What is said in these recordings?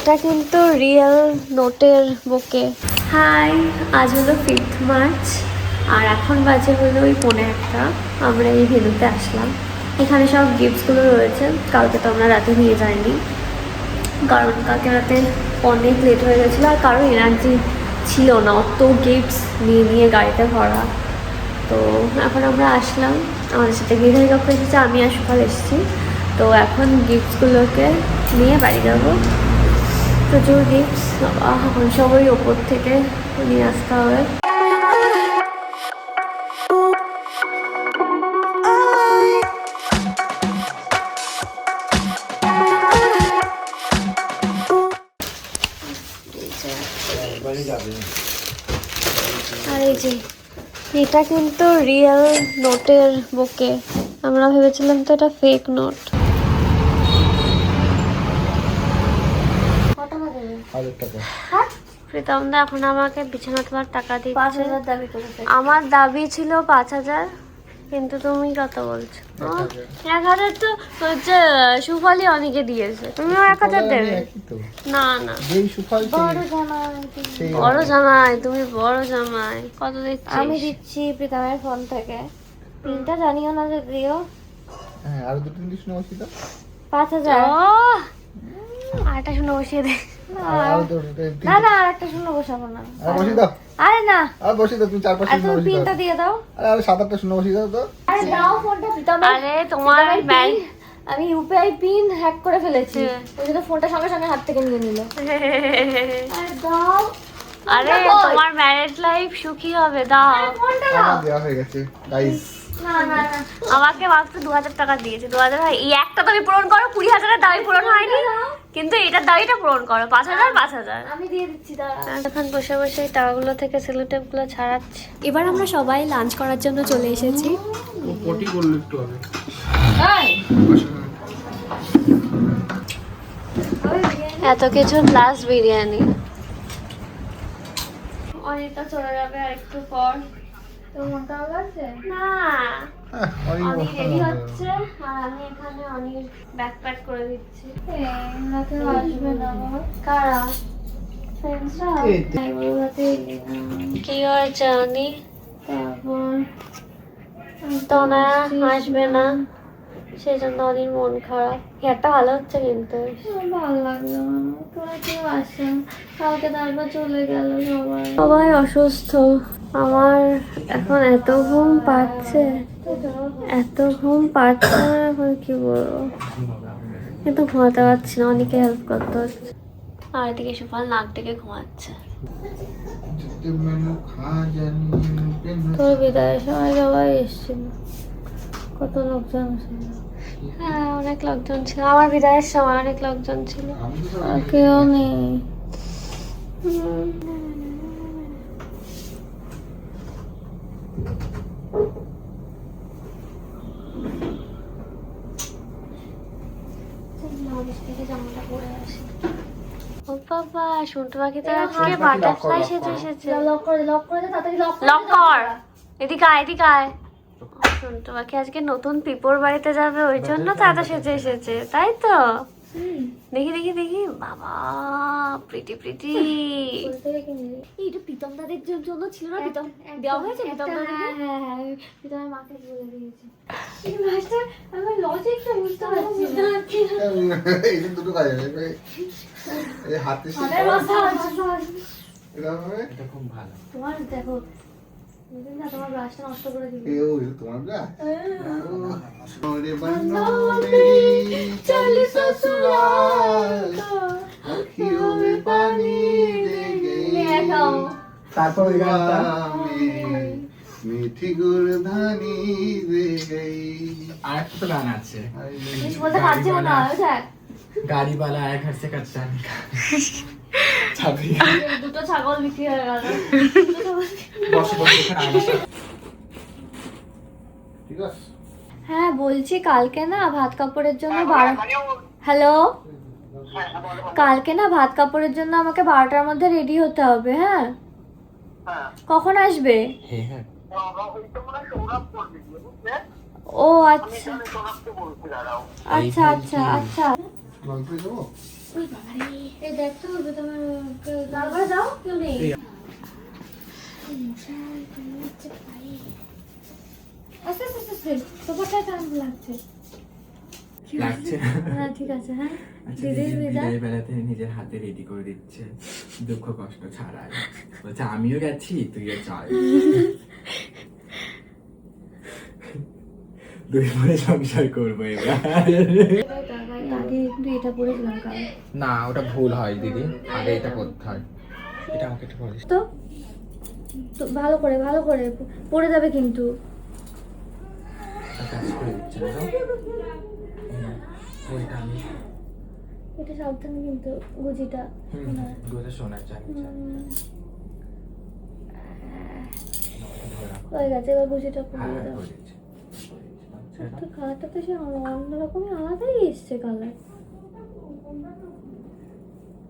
এটা কিন্তু রিয়েল নোটের বুকে। হাই, আজ হলো 5th মার্চ আর এখন বাজে হলো ওই 1:45। আমরা এই ভেন্যুতে আসলাম। এখানে সব গিফটসগুলো রয়েছে। কালকে তো আমরা রাতে নিয়ে যাইনি, কারণ কালকে রাতে অনেক লেট হয়ে গেছিলো আর কারো এনার্জি ছিল না অত গিফটস নিয়ে নিয়ে গাড়িতে ভরা। তো এখন আমরা আসলাম, আমাদের সাথে গিরিধারী কাকু এসেছে, আমি আর সুফল এসেছি। তো এখন গিফটসগুলোকে নিয়ে বাড়ি যাবো। প্রচুর গিফটস, এখন সবাই ওপর থেকে নিয়ে আসতে হবে। আর এই যে এটা কিন্তু রিয়েল নোটের বুকে। আমরা ভেবেছিলাম তো এটা ফেক নোট। প্রীতম দা এখন আমাকে বিছানা তোলার টাকা দিচ্ছে। 5,000 দাবি করেছে। আমার দাবি ছিল 5,000, কিন্তু তুমি কত বলছো? 1,000 তো হচ্ছে সুফলি অনেকে দিয়েছে, তুমিও 1,000 দেবে? না না, বড় জামাই, তুমি বড় জামাই। কত দিচ্ছি? আমি দিচ্ছি প্রীতমের ফোন থেকে। পিনটা জানিও না যে দিও। হ্যাঁ, আর 2-3 দিন শুনে বসি তো 5,000। আরেকটা শূন্য বসিয়ে দে। না না, আরেকটা শূন্য বসাবো না। বসি দাও। আরে না, আর বসি দাও, তুমি 4-5 শূন্য বসি দাও। পিনটা দিয়ে দাও। আরে 7-8টা শূন্য বসি দাও তো। আরে দাও ফোনটা প্রীতমের। আরে তোমার ব্যাংক, আমি ইউপিআই পিন হ্যাক করে ফেলেছি, ওই জন্য ফোনটা সঙ্গে সঙ্গে হাত থেকে নিয়ে নিল। আরে দাও। আরে তোমার ম্যারেজ লাইফ সুখী হবে, দাও ফোনটা। দাও, দেওয়া হয়ে গেছে গাইস। না না, আমাকে মাত্র 2,000 টাকা দিয়েছে। 2,000 হয়, এই একটা দাবি পূরণ করো। 20,000-এর দাবি পূরণ হয়নি, কিন্তু এটার দাবিটা পূরণ করো। 5,000 আমি দিয়ে দিচ্ছি। এখন বসে বসে এই টাকাগুলো থেকে সেলোটেপ গুলো ছাড়াচ্ছি। এবার আমরা সবাই লাঞ্চ করার জন্য চলে এসেছি। পটি করলে একটু হবে। এত কিছু প্লাস বিরিয়ানি। অনেকটা চলে যাবে আর একটু পর। তো মন খারাপ লাগছে না? অনেক রেডি হচ্ছে আর আমি এখানে অনেক ব্যাক প্যাক করে দিচ্ছি। আসবে না কারা? কি হয়েছে অনি? তারপর তনয়া আসবে না, সেই জন্য অনেক মন খারাপ। হেয়ারটা ভালো হচ্ছে কিন্তু ভালো লাগলো। তোরা কেউ আসে, কালকে তারপর চলে গেল সবাই। সবাই অসুস্থ। আমার এখন এত ঘুম পাচ্ছে, এত ঘুম পাচ্ছে, এখন কি বলবো, কিন্তু ঘুমাতে পারছি না, অনেকে হেল্প করতে হচ্ছে। আর এদিকে সুফল নাক ডেকে ঘুমাচ্ছে। তোর বিদায়ের সময় সবাই এসেছিল, কত লোকজন ছিল। হ্যাঁ, অনেক লোকজন ছিল। আমার বিদায়ের সময় অনেক লোকজন ছিল, আর কেউ নেই। জামাটা পরে আসি। ও বাবা, শুনতে পাখি তো আজকে বাটারফ্লাই সেজে এসেছে। লক করে দে তাড়াতাড়ি, লক কর। এদিকে আয়, এদিকে আয়। শুনতে পাখি আজকে নতুন পিপোর বাড়িতে যাবে, ওই জন্য তো এত সেজে এসেছে, তাই তো? দেখি দেখি দেখি, বাবা প্রিটি প্রিটি। এইটা প্রীতম দাদের জন্য ছিল না? প্রীতম দেওয়া হয়েছে প্রীতম দাদের? হ্যাঁ হ্যাঁ, প্রীতমের মাকে বলে দিয়েছে। এই মাস্টার, আমি লজিকটা বুঝতে পারছি না। এই দুটো কাজ হবে, এই হাতে এটা খুব ভালো। তোমার দেখো, তোমার ব্রাশটা নষ্ট করে দিল। তোমার ব্রাশ ওরে বন্ধু মেরি চল সসুরাল আঁখিयों में पानी दे गई। তারপর ওই গানটা মিঠি গুলধানি দে গই। আরেকটা গান আছে, কিছু বলতে পারছি না। দেখ, গাড়ি वाला आया घर से कच्चा দুটো ছাগল বিক্রি হয়ে গেল। হ্যাঁ বলছি, কালকে না ভাত কাপড়ের জন্য হ্যালো, কালকে না ভাত কাপড়ের জন্য আমাকে 12টার মধ্যে রেডি হতে হবে। হ্যাঁ, কখন আসবে? ও আচ্ছা আচ্ছা আচ্ছা আচ্ছা। এই দেখতে হবে তোমার তারপরে যাও কেউ নেই আস্তে আস্তে আস্তে সোফাটা টান লাগছে লাগছে হ্যাঁ ঠিক আছে হ্যাঁ আচ্ছা দিদির দিদি বিদায় বিদায় বেলাতে নিজের হাতে রেডি করে দিচ্ছে দুঃখ কষ্ট ছাড়াই বলছে আমিও গেছি তুইও চল দুই পরে সংসার করবো এবার আগে কিন্তু এটা পড়েছিলাম কারণ না ওটা ভুল হয় দিদি আগে এটা করতে হয় এটা আমাকে একটু বলিস তো তো ভালো করে পড়ে যাবে কিন্তু কাজ করে দিচ্ছে না তো? ওইটা আমি এটা সাবধানে কিন্তু গুজিটা গোটা শোনার জানি হয়ে গেছে এবার গুজিটা পড়িয়ে হ্যাঁ দাও করে দিচ্ছি তো কালারটা তো সে অন্যরকমই আলাদাই এসছে কালার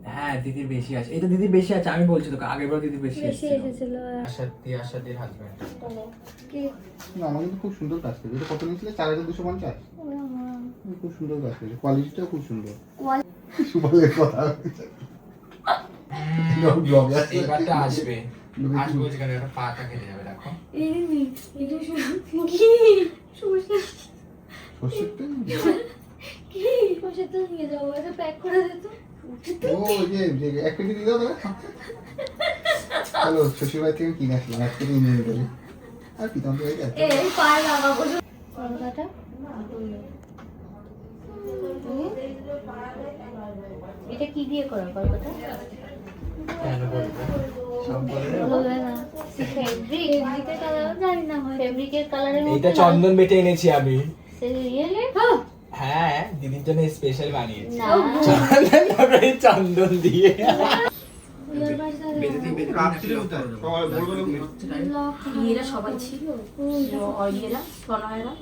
হ্যাঁ দিদির বেশি আছে এটা দিদির বেশি আছে আমি বলছি তোকে আগের বার দিদির বেশি বেশি এসেছিল এসেছিল আশাদির হাজবেন্ড কি না আমার কিন্তু খুব সুন্দর কাজ করেছে এটা কত নিয়েছিল 4250 খুব সুন্দর কাজ করেছে কোয়ালিটিটাও খুব সুন্দর সুবলের কথা ব্লগে আছে এবারটা আসবে আসবে বলছি কেন একটা পাতা খেতে যাবে দেখো এটা কি সমস্যা সর্ষের তেল কি সমস্যা তো নিয়ে যাবো এটা প্যাক করে দিত ও যে এক কেজি দিয়ে দাও হ্যালো শ্বশুরবাড়ি থেকে কিনে আসলাম এক কেজি নিয়ে গেলি আর কি তোমার হয়ে গেছে এই পায়ে লাগাবো কলকাতা এটা কি দিয়ে করা কলকাতা কেন বলবে সব বলবে বলবে না ফেব্রিকের কালার জানি না হয় ফেব্রিকের কালারের মতো এইটা চন্দন বেটে এনেছি আমি রিয়েলি হ্যাঁ দিদির জন্য স্পেশাল বানিয়েছি না চন্দন দিয়ে এরা সবাই ছিল ইয়েরা তনয়েরা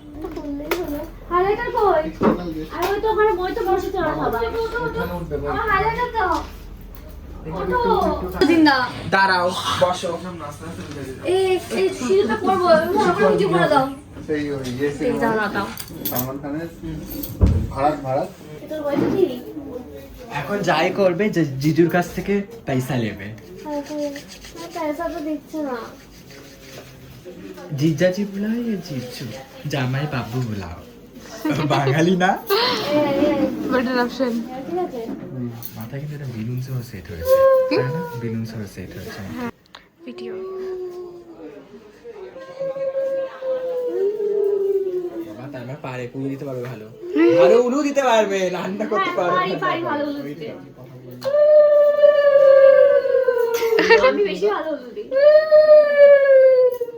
হাইলাইটার কই আর ওই তো ওখানে বই তো বসে চলা সবাই আমার হাইলাইটার দাও জিন্দা দাঁড়াও বসো এই সিলটা পরবো সবাই নিচে করে দাও সেই ওই ইয়ে এই দাও না দাও সালমান খানের ভাড়াত তোর বইটা কি এখন যাই করবে যে জিজুর কাছ থেকে পয়সা নেবে পয়সা তো দিচ্ছে না জিজাজি বুলাও ইয়ে জিজু জামাই বাবু বুলাও বাঙালি না বেটার অপশন ঠিক আছে মাথায় কিন্তু একটা বেলুন সহ সেট হয়েছে তাই না বেলুন সহ সেট হয়েছে ভিডিও বাবা তার মানে পারে পুরো দিতে পারবে ভালো ভালো উলু দিতে পারবে রান্না করতে পারবে পারি ভালো দিতে আমি বেশি ভালো দিই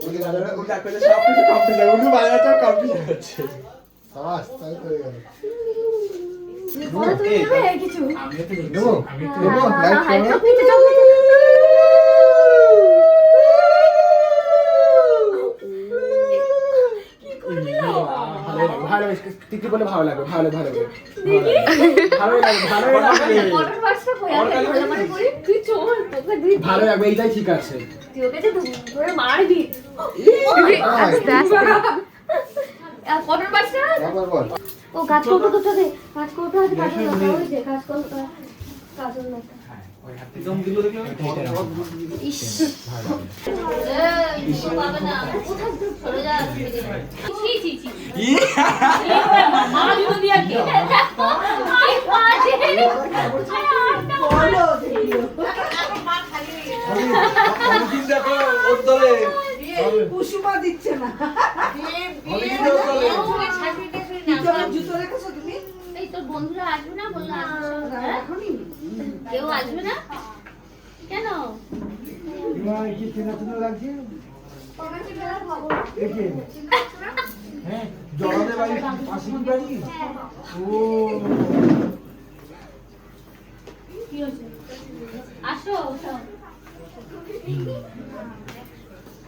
ওই দাদারা উলু করলে সব কিছু কমপ্লিট হবে উলু বাজানোটাও কমপ্লিট হচ্ছে বাস তাই হয়ে গেল বলো তুমি নেবে কিছু আমিও তো দেবো আমি তো দেবো লাইট ক্যামেরা চকলেটে চকলেটে ভালো তিতি বলে ভালো লাগবে ভালো ভালো ভালো লাগবে ভালো লাগবে অর্ডার বাক্সটা কই আছে মানে করি তুই চল তোকে দিই ভালো লাগবে এইটাই ঠিক আছে তুই ওকে যে ধরে মারবি আস্তে আস্তে অর্ডার বাক্সটা একবার বল ও কাজ করতে করতে দে কাজ করতে আছে কাজ করতে ওই যে কাজ করতে কাজল না ওই হাতে একদম দিল দেখলে ইস বাবা না কোথায় চলে যা ছি ছি ছি মা দিও দিয়া কে আই পাজি অনেকদিন দেখো ওর দলে কুসুমা দিচ্ছে না জুতো রেখেছো তুমি এই তোর বন্ধুরা আসবে না বললো এখনই কেউ আসবে না কেন হ্যাঁ জড়াতে বাড়ি পাশে কি বাড়ি ও কি হয়েছে আসো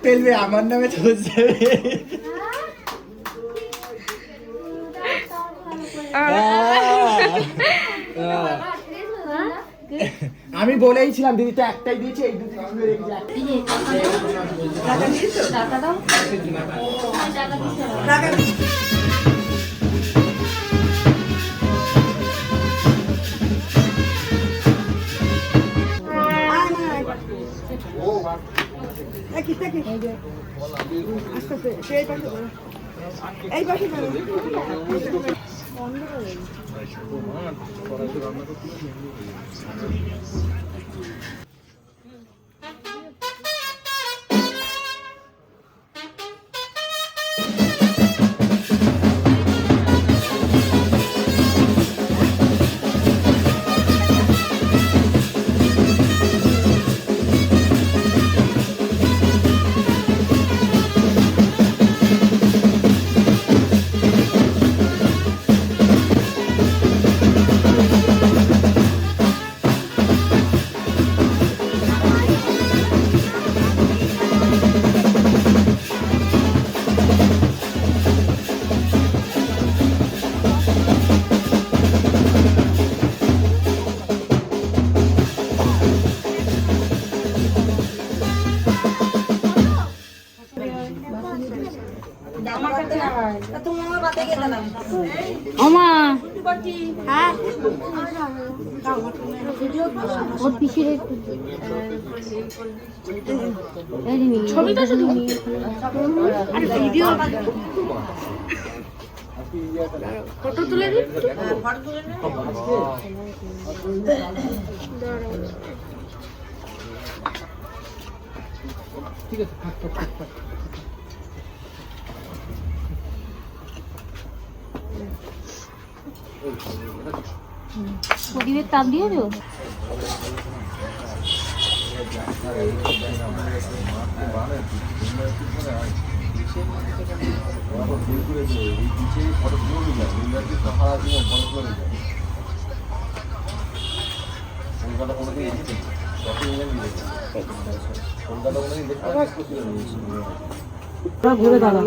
পেলবে আমার নামে চলছে আমি বলেইছিলাম দিদি তো একটাই দিয়েছে এই দুটো কিছু রেখেছে টাকা দাও টাকা এই পাশে করো। ওমা হ্যাঁ ওর পিছিয়ে ছবি তো শুধু আর ভিডিও ফটো তুলে দিই ঠিক আছে থাক থাক থাক থাক প্রদীপের তাপ দিয়ে দেবো ঘুরে দাদা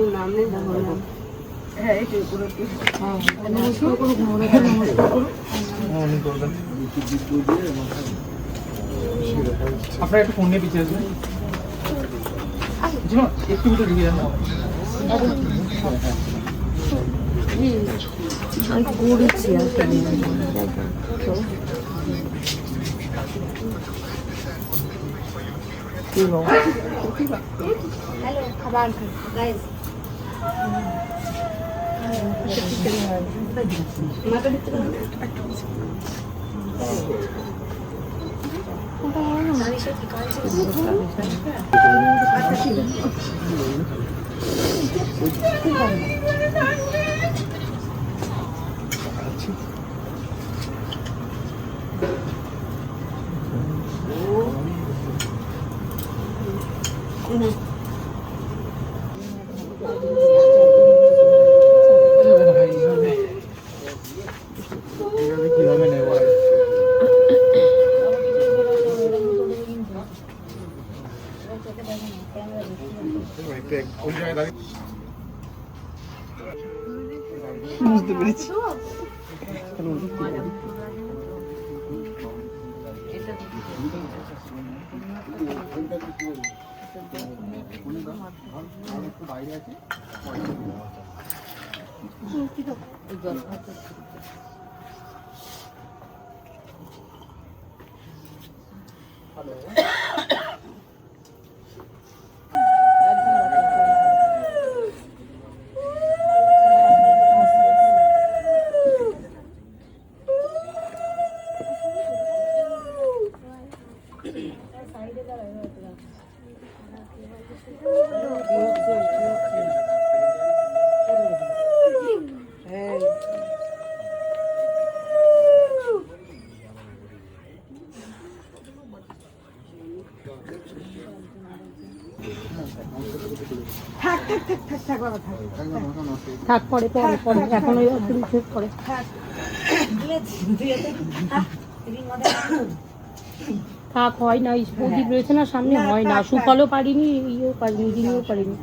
আপনারা একটু ফোন নিয়ে পিছিয়ে আসবেন একটু ভিতরে ঢুকে যান আমি করেছি হ্যালো খাবার গাইস কিভাবে নেব বুঝতে পেরেছি বাইরে আছে থাক পরে পরে পরে এখন ওই শেষ করে থাক হয় না প্রদীপ রয়েছে না সামনে হয় না সুফলও পারিনি ইয়েও পারিনি দিনেও পারিনি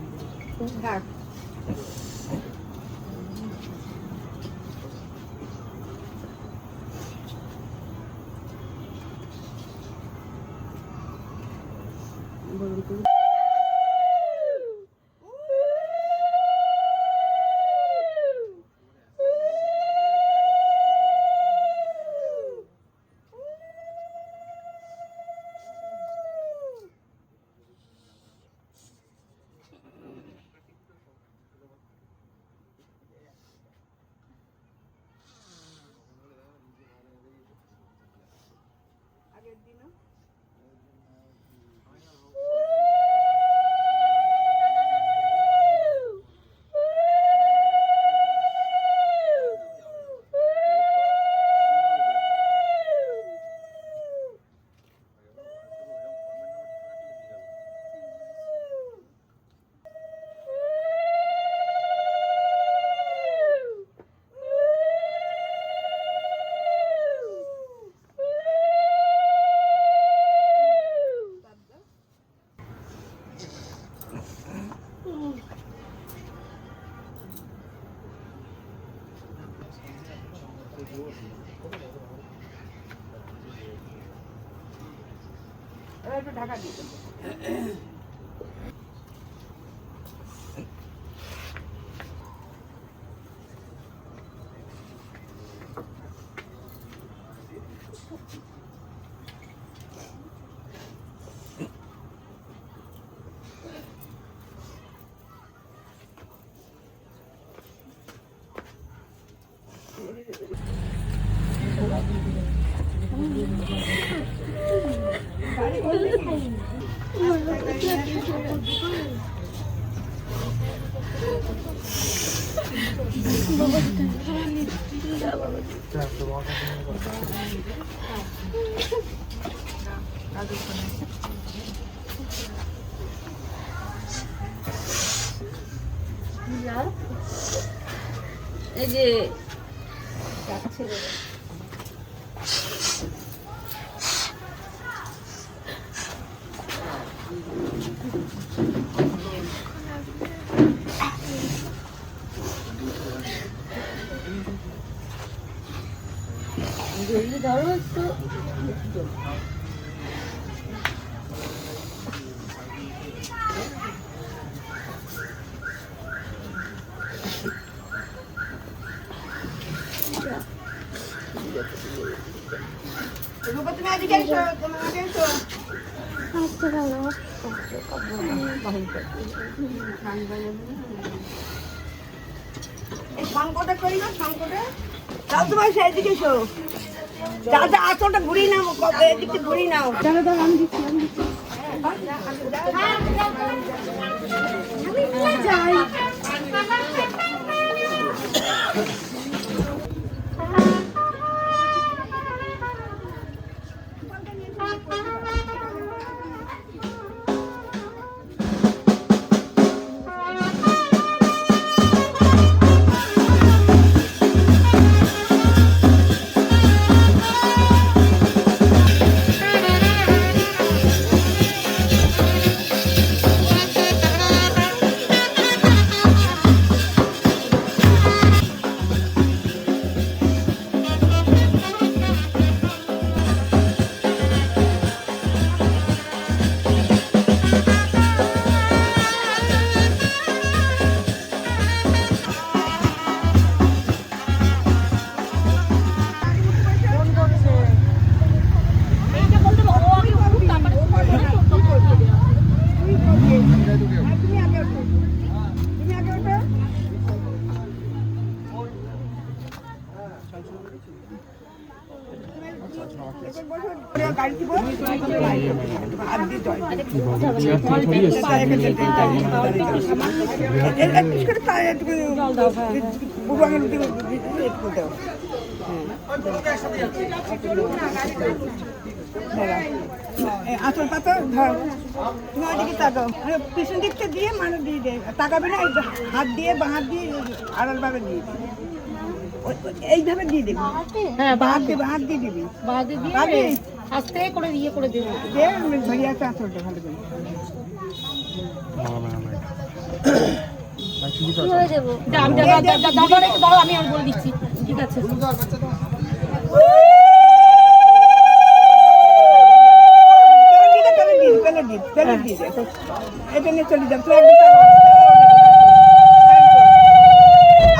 একটু ঢাকা দিয়ে দেবো। এই যে ধরো একটু রূপা, তুমি এদিকে এসো, তুমি এদিকে এসো। আসতে পারো এই শঙ্কটা করি না, শঙ্কটা তাও তোমার সেদিকে এসো। দাদা আসলটা ঘুরিয়ে নাও, এদিকে ঘুরিয়ে নাও। আমি নিয়ে যাই। গাড়ি দিব হাত দিয়ে জল আঁচল পাতা ধর, তুমি ওইদিকে তাকাও, পিছন দিকটা দিয়ে মানে দিয়ে দে, তাকাবে না, হাত দিয়ে বা হাত দিয়ে আড়ালভাবে দিয়ে দিবি, এইভাবে দিয়ে দিবি। হ্যাঁ, হাত দিয়ে হাত দিয়ে দিবি, বাদে দিয়ে পারবি? আস্তে করে ইয়ে করে দেবো। দিয়ে ধরিয়ে আছে আঁচলটা ভালো করে। কি হয়ে যাবো? দাও, আমি আর বলে দিচ্ছি। ঠিক আছে, পেলে দিয়ে দে, এটা নিয়ে চলে যাও।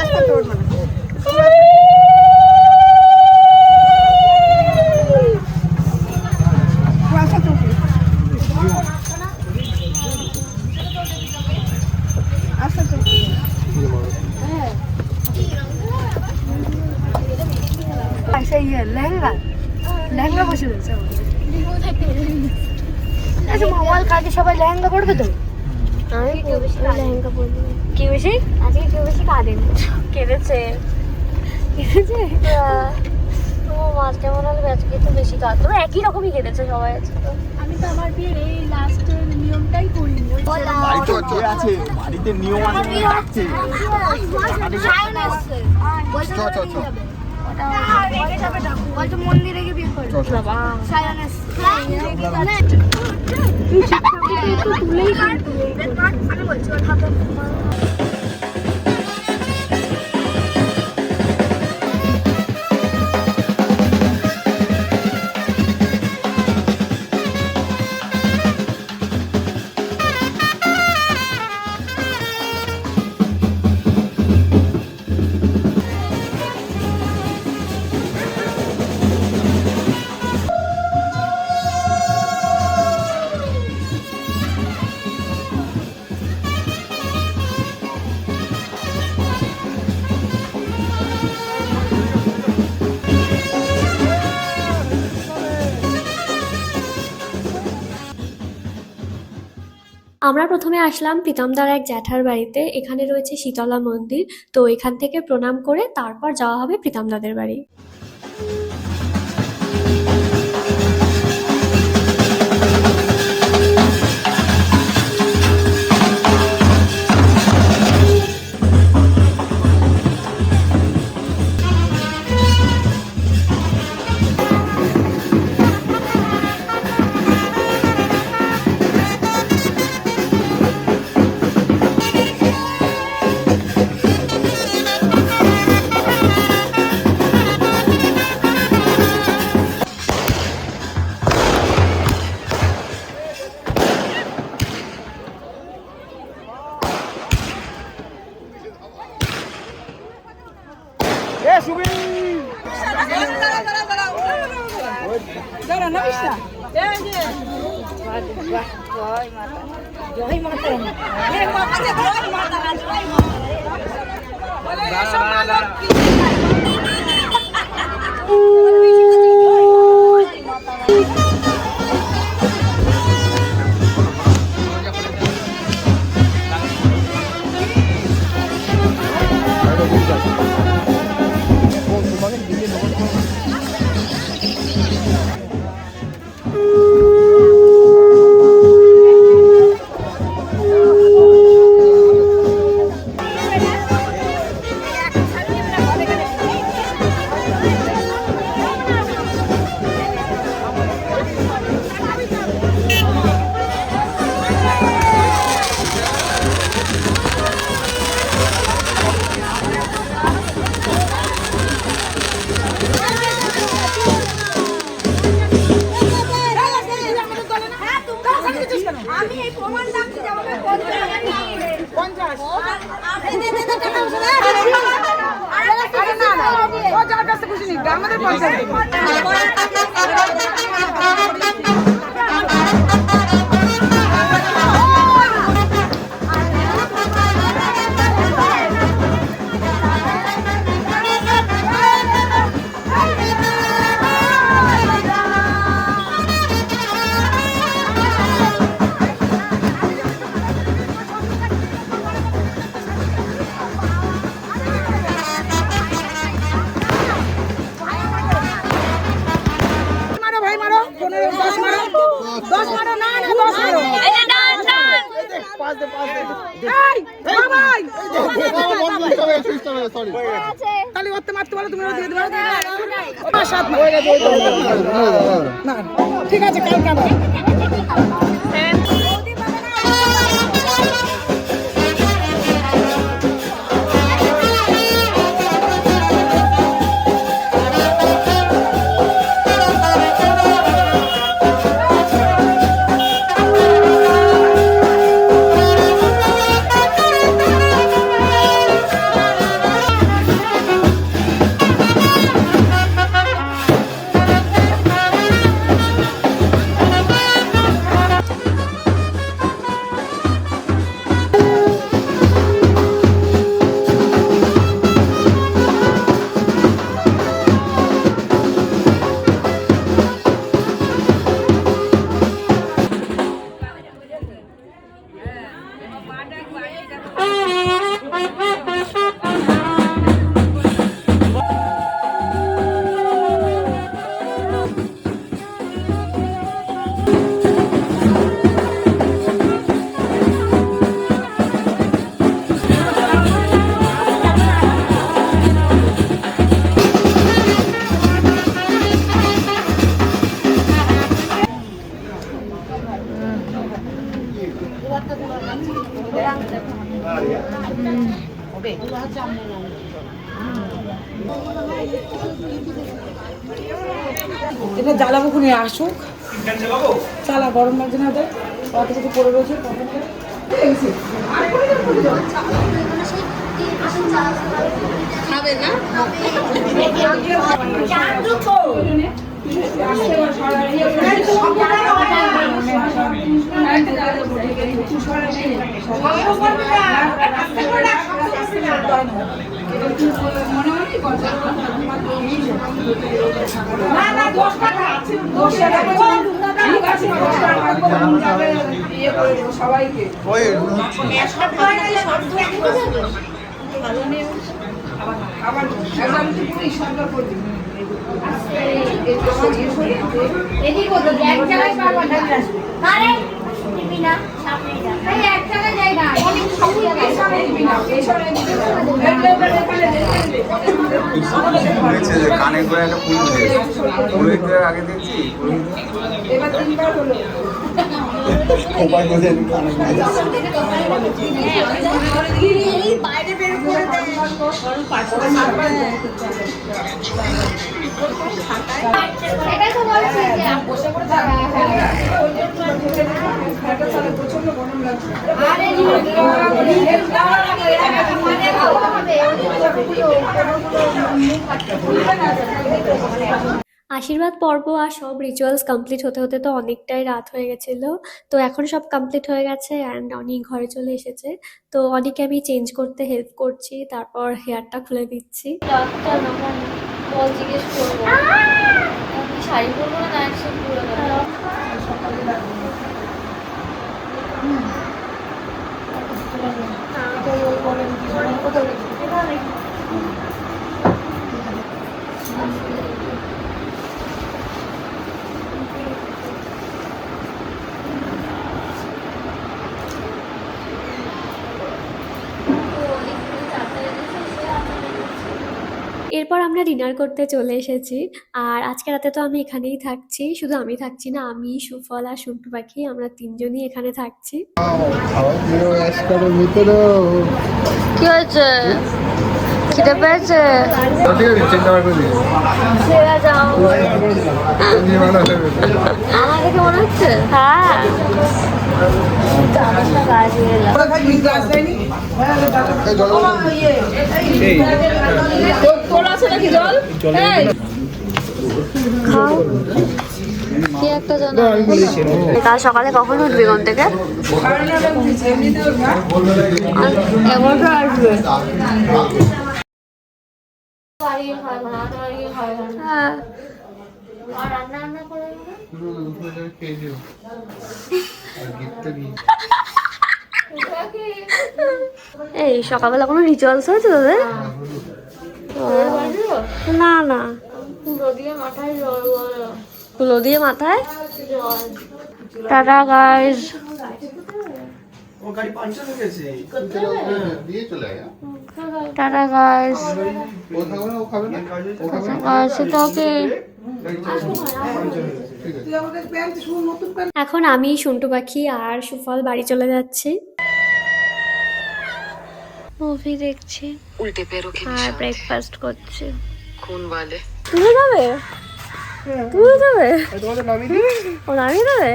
আস্তে তোর মানে লেহেঙ্গা বসে রয়েছে। আচ্ছা, মোবাইল কাজে সবাই লেহেঙ্গা পড়বে তো? আমি লেহেঙ্গা পরবো। কি বেশি? আজকে কেউ বেশি কাঁদেনি। কেঁদেছে? কেঁদেছে? ও মাঝটা মনে হলো আজকে তো বেশি কাঁদ। তবে একই রকমই কেঁদেছে সবাই আজকে তো। আমি তো আমার বিয়ের এই লাস্টের নিয়মটাই করিনি। বাড়িতে নিয়ম আছে, ডাকছে। মন্দিরে গিয়ে বিয়ে করবো। বাবা সায়ান তুই শিব ঠাকুরকে একটু তুলেই আমি বলছি ওর হাতে আমরা প্রথমে আসলাম প্রীতমদার এক জ্যাঠার বাড়িতে। এখানে রয়েছে শীতলা মন্দির, তো এখান থেকে প্রণাম করে তারপর যাওয়া হবে প্রীতমদাদের বাড়ি। তাহলে ওতে মারতে পারো তুমি দিয়ে দেবে না ঠিক আছে কালকে আবার এটা জ্বালাবো খুনে আসুক চালা গরম লাগছে না ওদের অত কিছু পড়ে রয়েছে সবাইকে আবার সুন্দর করবি এদিকে কত এক জায়গায় পারবা না আরে নিবি না সামনে যা এই এক জায়গায় যাই না অনেক সব জায়গায় সামনে নিবি না এসরে হয়েছে যে কানে করে একটা ফুল দিয়েছে পুরোহিতের আগে দেখছি এবার তিনবার হলো উপায় করে কানে বাইরে বের করে দেয় এটা তো বলছি যে বসে করে প্রচন্ড গরম লাগছে আরে আশীর্বাদ পর্ব আর সব রিচুয়ালস কমপ্লিট হতে হতে তো অনেকটাই রাত হয়ে গেছিলো। তো এখন সব কমপ্লিট হয়ে গেছে অ্যান্ড অনেক ঘরে চলে এসেছে। তো অনেকে আমি চেঞ্জ করতে হেল্প করছি, তারপর হেয়ারটা খুলে দিচ্ছি। বল জিজ্ঞেস করবো শাড়ি পরবো না নাইট স্যুট পরবো এরপর আমরা ডিনার করতে চলে এসেছি। আর আজকে রাতে তো আমি এখানেই থাকছি, শুধু আমি থাকছি না, আমি, সুফল আর সুন্টু পাখি, আমরা তিনজনই এখানে থাকছি। কি হয়েছে? খিদে পেয়েছে? আমার দেখে মনে হচ্ছে হ্যাঁ খাও কি একটা জানো। কাল সকালে কখন উঠবি ঘুম থেকে? এগারোটা আসবে। হ্যাঁ এই সকালবেলা কোনো রিচুয়ালস হয়েছে তোদের? না না, তুলো দিয়ে মাথায়। Tata guys. Tata guys. এখন আমি, সুন্টু পাখি আর সুফল বাড়ি চলে যাচ্ছি। মুভি দেখছি আর ব্রেকফাস্ট করছি। তুমি যাবে? তুমি যাবে? ও নামিয়ে দেবে?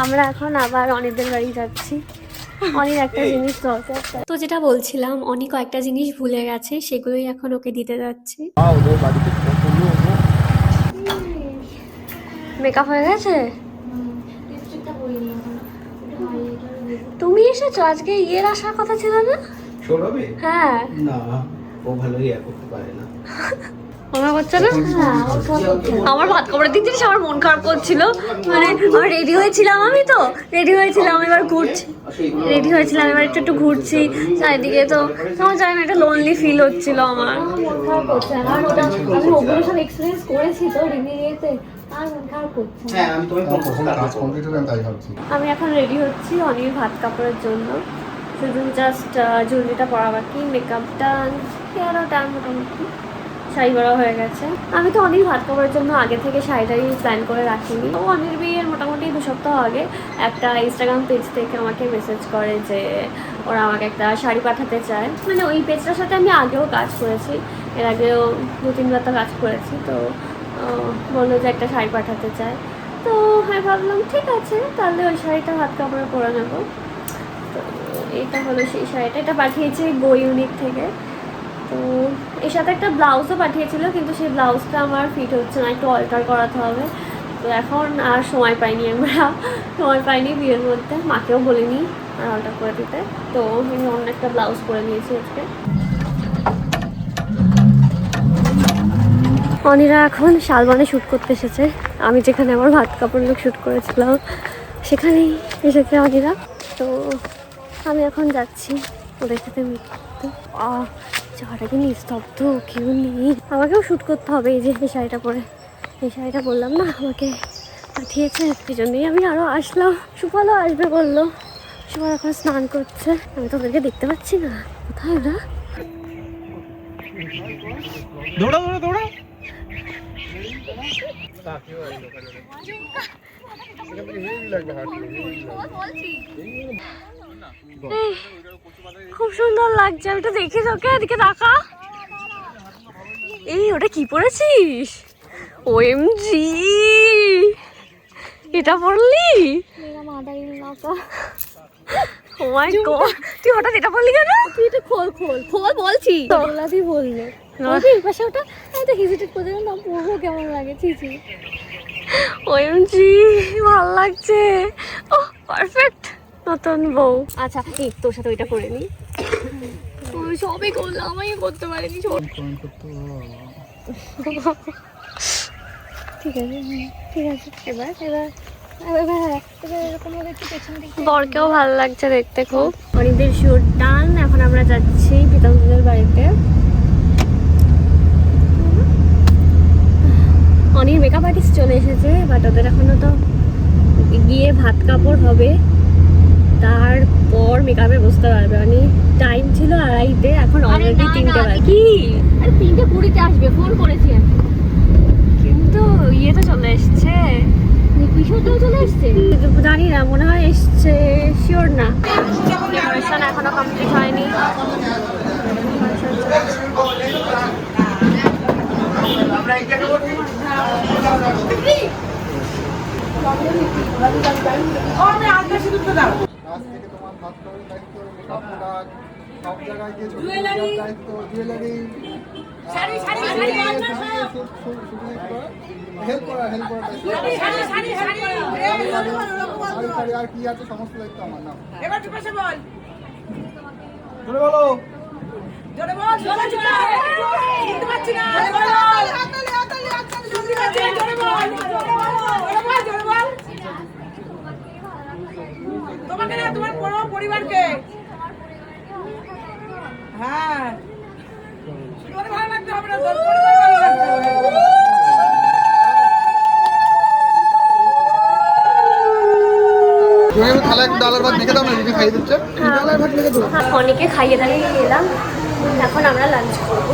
আমরা এখন আবার অনেকদের বাড়ি যাচ্ছি। অনেক একটা জিনিস দরকার। তো যেটা বলছিলাম, অনেক কয়েকটা জিনিস ভুলে গেছে, সেগুলোই এখন ওকে দিতে যাচ্ছি। মেকআপ হয়ে গেছে? তুমি এসেছো আজকে? ইয়ের আসার কথা ছিল না? সৌরভে? হ্যাঁ না, ও ভালো ইয়া করতে পারে না। মনে করছে না? আমার ভাত কাপড়ের দিক থেকে আমার মন খারাপ করছিল। মানে আমি রেডি হয়েছিলাম, এবার ঘুরছি, এবার একটু ঘুরছি চারিদিকে। তো আমার জানি না, একটা লোনলি ফিল হচ্ছিল আমার। মন খারাপ করছে, কারণ ওটা আমি ওগুলো সব এক্সপিরিয়েন্স করেছি তো রিমিডিয়েতে, আর মন খারাপ করছে। আমি এখন রেডি হচ্ছি অনির ভাত কাপড়ের জন্য। শুধু জাস্ট জুয়েলারিটা পরা বাকি, মেকআপটা, হেয়ারও ডান মোটামুটি। শাড়ি পরা হয়ে গেছে। আমি তো অনেক ভাত খাওয়ার জন্য আগে থেকে শাড়িটাই প্ল্যান করে রাখিনি। তো অনির বিয়ের মোটামুটি 2 সপ্তাহ আগে একটা ইনস্টাগ্রাম পেজ থেকে আমাকে মেসেজ করে যে ওরা আমাকে একটা শাড়ি পাঠাতে চায়। মানে ওই পেজটার সাথে আমি আগেও কাজ করেছি, এর আগেও 2-3 বার তো কাজ করেছি। তো বললো যে একটা শাড়ি পাঠাতে চায়। তো আমি ভাবলাম ঠিক আছে, তাহলে ওই শাড়িটা ভাত কাপড়ে পরে নেবো। তো এটা হলো সেই শাড়িটা, এটা পাঠিয়েছে গো ইউনিক থেকে। তো এর সাথে একটা ব্লাউজও পাঠিয়েছিল, কিন্তু সেই ব্লাউজটা আমার ফিট হচ্ছে না, একটু অল্টার করাতে হবে। তো এখন আর সময় পাইনি, সময় পাইনি বিয়ের মধ্যে, মাকেও বলিনি আর অল্টার করে দিতে। তো আমি অন্য একটা ব্লাউজ পরে নিয়েছি আজকে। অনিরা এখন শালবনে শ্যুট করতে এসেছে। আমি যেখানে আমার ভাত কাপড় লোক শ্যুট করেছিলাম সেখানেই এসেছে অনিরা। তো আমি এখন যাচ্ছি ওদের সাথে মিট করতে। জায়গাটা কি নিস্তব্ধ, কেউ নেই। আমাকেও শ্যুট করতে হবে। এই যে এই শাড়িটা পরে, এই শাড়িটা বললাম না আমাকে পাঠিয়েছে, এই জন্যই আমি আরও আসলাম। সুফলও আসবে বললো। সুফল এখন স্নান করছে, আমি তো ওদেরকে দেখতে পাচ্ছি না, কোথায় ওরা? দৌড়া দৌড়া দৌড়া। খুব সুন্দর লাগছে, আমি তো দেখি তোকে, এদিকে তাকা। এই ওটা কি পরেছিস? OMG, এটা পরলি? ও মাই গড, তুই হঠাৎ এটা বললি কেন? তুই এটা খোল খোল খোল বলছি তো। বলাতেই বললো ওই পাশে ওটা, আমি তো হেজিটেট করে দিলাম না, পরবো কেমন লাগে। ছি OMG, ভালো লাগছে। ও পারফেক্ট নতুন বউ। আচ্ছা এই তোর সাথে ওইটা করে নি, সবই করলাম, আমি করতে পারিনি। ঠিক আছে ঠিক আছে, এবার এবার বরকেও ভালো লাগছে দেখতে খুব। অনেকদের শুট ডান, এখন আমরা যাচ্ছি প্রীতমদের বাড়িতে। অনেক মেকআপ আর্টিস্ট চলে এসেছে, বাট ওদের এখনো তো গিয়ে ভাত কাপড় হবে, তারপর মেকআপে বসতে পারবে। অনেক টাইম ছিল 2:30-তে, এখন অলরেডি 3টে বাজে। কি আরে 3:20-তে আসবে, ফোন করেছি আমি, কিন্তু ইয়ে তো চলে এসছে, কিশোরটাও চলে এসছে, জানি না, মনে হয় এসছে, শিওর না। ডেকোরেশন এখনো কমপ্লিট হয়নি। আজ থেকে তোমার ভাত খাওয়ার দায়িত্ব, মেকআপ প্রোডাক্ট, সব জায়গায় গিয়ে ছবি তোলার দায়িত্ব, জুয়েলারি, হেল্প করা আর কি আছে সমস্ত দায়িত্ব আমার। নাম এবার চুপ করে বল, জোরে বলো। জোরে বল, জোরে জোরে শুনতে পাচ্ছি না। জোরে বল, হাততালি হাততালি হাততালি, শুনতে পাচ্ছি না। জোরে বল, জোরে বল, জোরে বল। তোমাকে না, তোমার পুরো পরিবারকে। হ্যাঁ, তোমার ভালো লাগতে হবে না, তোর পরিবার ভালো লাগতে হবে। তুমি থালা একটু ডালের ভাত মেখে দাও না, দিদি খাইয়ে দিচ্ছে। ডালের ভাত মেখে দাও। অনেকে খাইয়ে দাঁড়িয়ে এলাম, এখন আমরা লাঞ্চ করবো।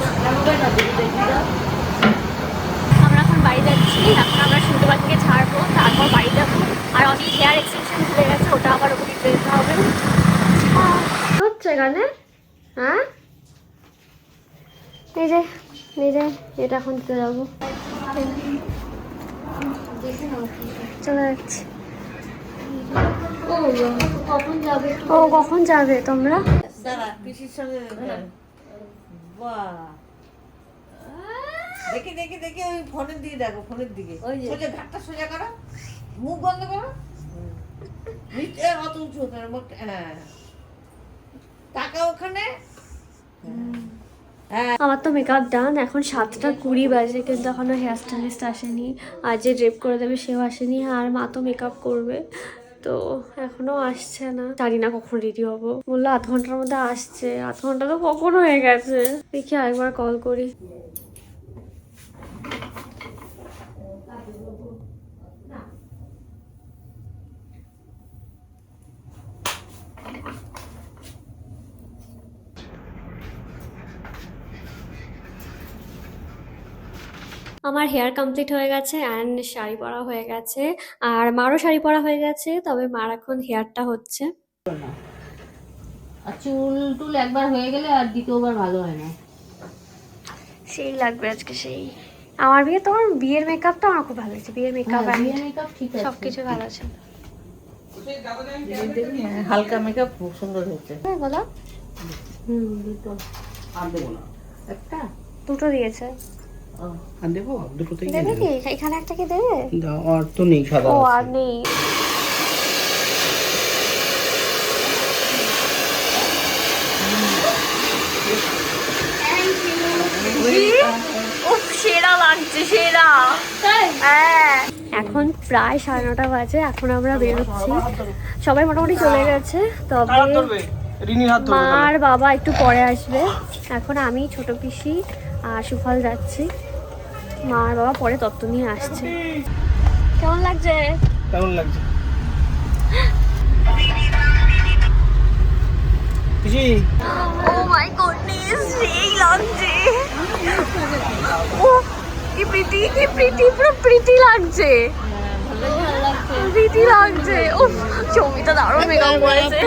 আমরা এখন বাড়ি যাচ্ছি, এখন আমরা শুনতে ছাড়বো, তারপর বাড়ি যাবো। আর অনেক হেয়ার এক্সটেনশন খুলে গেছে, ওটা আবার ওকে দিতে যেতে হবে। হচ্ছে এখানে, হ্যাঁ এই যে এটা এখন দিতে যাবো, চলে যাচ্ছি। ও কখন যাবে তোমরা? দেখি দেখি দেখি, ওই ফোনের দিকে দেখো, ফোনের দিকে সোজা, ঘাটটা সোজা করো, মুখ বন্ধ করো, নিচে অত উঁচু হতে হবে মুখটা। হ্যাঁ, টাকা ওখানে। আমার তো মেকআপ ডান, এখন 7:20 বাজে, কিন্তু এখনো হেয়ার স্টাইলিস্ট আসেনি। আর যে ড্রেপ করে দেবে সেও আসেনি, আর মা তো মেকআপ করবে, তো এখনো আসছে না। জানি না কখন রেডি হবো, বললো 8 ঘন্টার মধ্যে আসছে। 8 ঘন্টা তো কখন হয়ে গেছে, দেখি একবার কল করি। আমার হেয়ার কমপ্লিট হয়ে গেছে অ্যান্ড শাড়ি পরা হয়ে গেছে, আর মারও শাড়ি পরা হয়ে গেছে, তবে মার এখন হেয়ারটা হচ্ছে। আর চুল টুল একবার হয়ে গেলে আর দ্বিতীয়বার ভালো হয় না। সেই লাগবে আজকে সেই। আমার বিয়ে, তোমার বিয়ের মেকআপটা আমার খুব ভালো লাগছে। বিয়ের মেকআপ মেকআপ ঠিক আছে, সবকিছু ভালো আছে। হালকা মেকআপ খুব সুন্দর হয়েছে। হ্যাঁ বলো। দুটো আর দেবো না। একটা দুটো দিয়েছে। আর দেবো দুটোতেই দেবে কি? এখানে একটা কি দেবে? আর তো নেই সাদা ও আর নেই। সেরা লাগছে, সেরা। হ্যাঁ, এখন প্রায় 9:30 বাজে, এখন আমরা বেরোচ্ছি। সবাই মোটামুটি চলে গেছে, তবে মা আর বাবা একটু পরে আসবে। এখন আমি, ছোট পিসি আর সুফল যাচ্ছি। মা আর বাবা পরে তত্ত্ব নিয়ে আসছে। কেমন লাগছে? কেমন লাগছে? পিসি ও মাই গডনেস, সেই লাগছে। ও কি প্রিটি, কি প্রিটি, পুরো প্রিটি লাগছে। প্রিটি লাগছে। উফ, সৌমিতা দারুণ মেকআপ করেছে।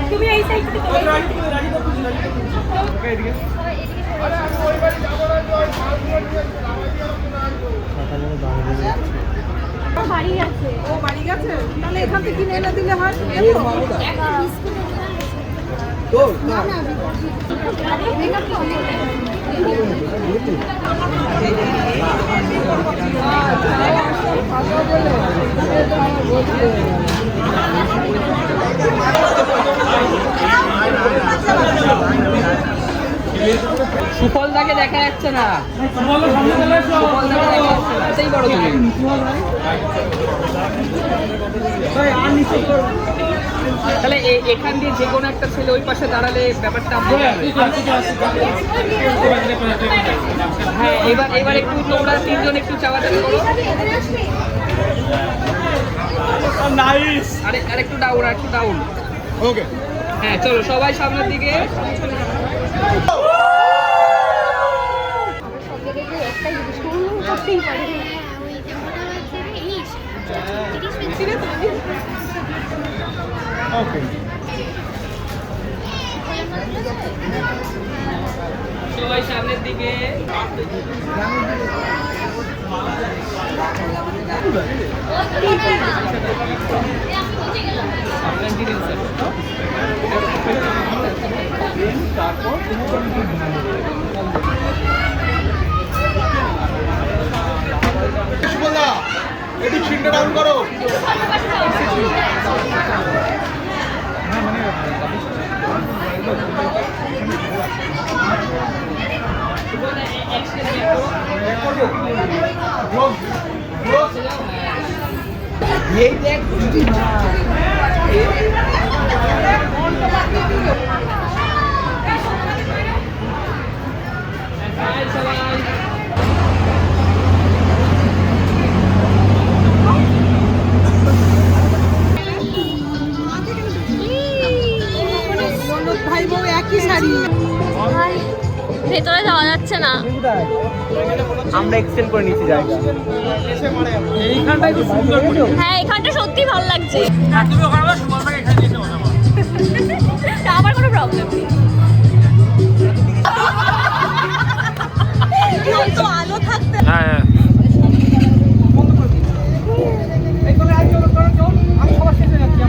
তুমি এই সাইড থেকে বাড়ি আছে। ও বাড়ি গেছে, তাহলে এখান থেকে কিনে এনে দিলে হয়। সুফলদাকে দেখা যাচ্ছে না। সুফলদাকে দেখা যাচ্ছে না। এটাই বড় তুমি। তাহলে এখান দিয়ে যে কোনো একটা ছেলে ওই পাশে দাঁড়ালে ব্যাপারটা হ্যাঁ। এবার একটু তোমরা তিনজন একটু চাওয়াচাওয়ি করো। আর একটু ডাউন, আর একটু ডাউন। ওকে হ্যাঁ, চলো সবাই সামনের দিকে। সবাই সামনের দিকে। একটু চিন্তা ডাউন করো। এই দেখ ভাই বউ একই শাড়ি। ভেতরে যাওয়া যাচ্ছে না। আমরা এক্সটেন্ড করে নিচ্ছি জায়গা। এইখানটাই খুব সুন্দর। হ্যাঁ, এখানটা সত্যি ভালো লাগছে। আমার কোনো প্রবলেম নেই। আলো থাকতে। হ্যাঁ আমি সবার শেষে যাচ্ছি।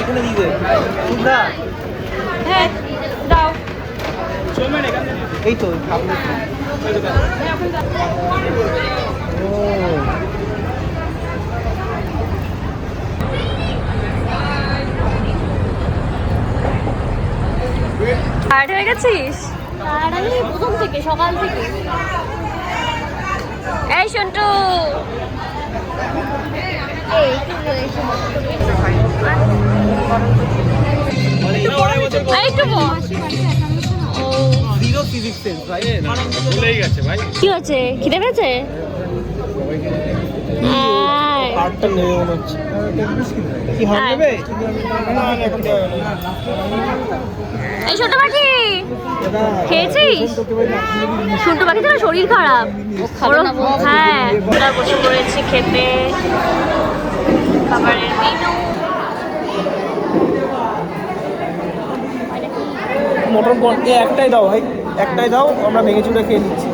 এখানে দিয়ে দে। হ্যাঁ এই তো সামনে টায়ার্ড হয়ে গেছিস? টায়ার্ড আমি প্রথম থেকে, সকাল থেকে। এই সন্টু, কি হচ্ছে? খিদে পেয়েছে? এই ছোট পাখি খেয়েছিস? ছোট পাখি তো শরীর খারাপ। হ্যাঁ, আমরা বসে পড়েছি খেতে। খাবারের মেনু মটন করতে একটাই দাও ভাই, একটাই দাও, আমরা ভেঙে চুড়ে খেয়ে নিচ্ছি।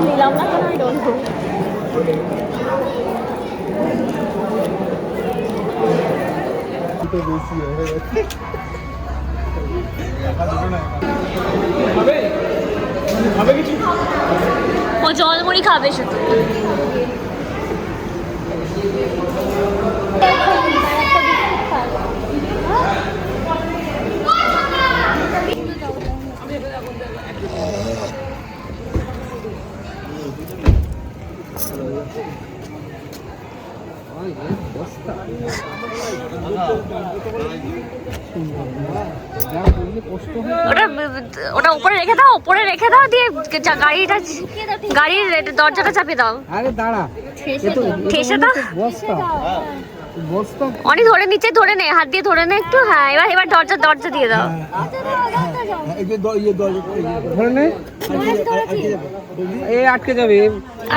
নিলাম না কেন, I don't know. ও জলমুড়ি খাবে শুধু। ওটা উপরে রেখে দাও, উপরে রেখে দাও, দিয়ে গাড়ির দরজাটা চাপিয়ে দাও। আরে দাঁড়া, ঠেসে দাও। অনেক ধরে নিচে ধরে নে, হাত দিয়ে ধরে নে একটু। হ্যাঁ, এবার দরজা দিয়ে দাও। ধরে নে, এই আটকে যাবে।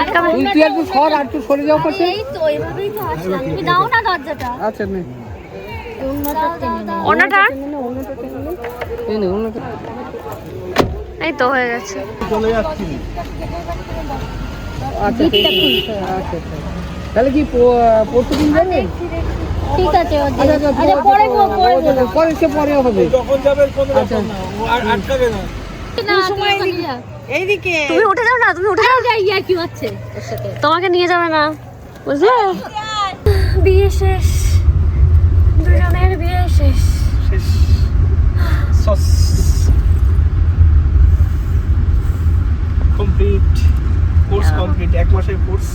আটকাবে। তুই একটু সর, আর একটু সরে যাও পাশে। এই তো এইভাবেই তো আসলাম। তুমি দাও না দরজাটা। আচ্ছা নে, ওনাটা এই নে ওনাটা। এই তো হয়ে গেছে। চলে যাচ্ছি। আচ্ছা ঠিক আছে, আচ্ছা তাহলে কি পরশু দিন যাবে? ঠিক আছে, আচ্ছা পরে হবে যখন যাবে আচ্ছা আর আটকাবে না। এইদিকে তুমি উঠে যাও না, তুমি উঠে যাও। ইয়া কি হচ্ছে ওর সাথে? তোমাকে নিয়ে যাবে না, বুঝলে? বিয়ে শেষ, দুজনের বিয়ে শেষ। কমপ্লিট কোর্স, কমপ্লিট 1 মাসের কোর্স।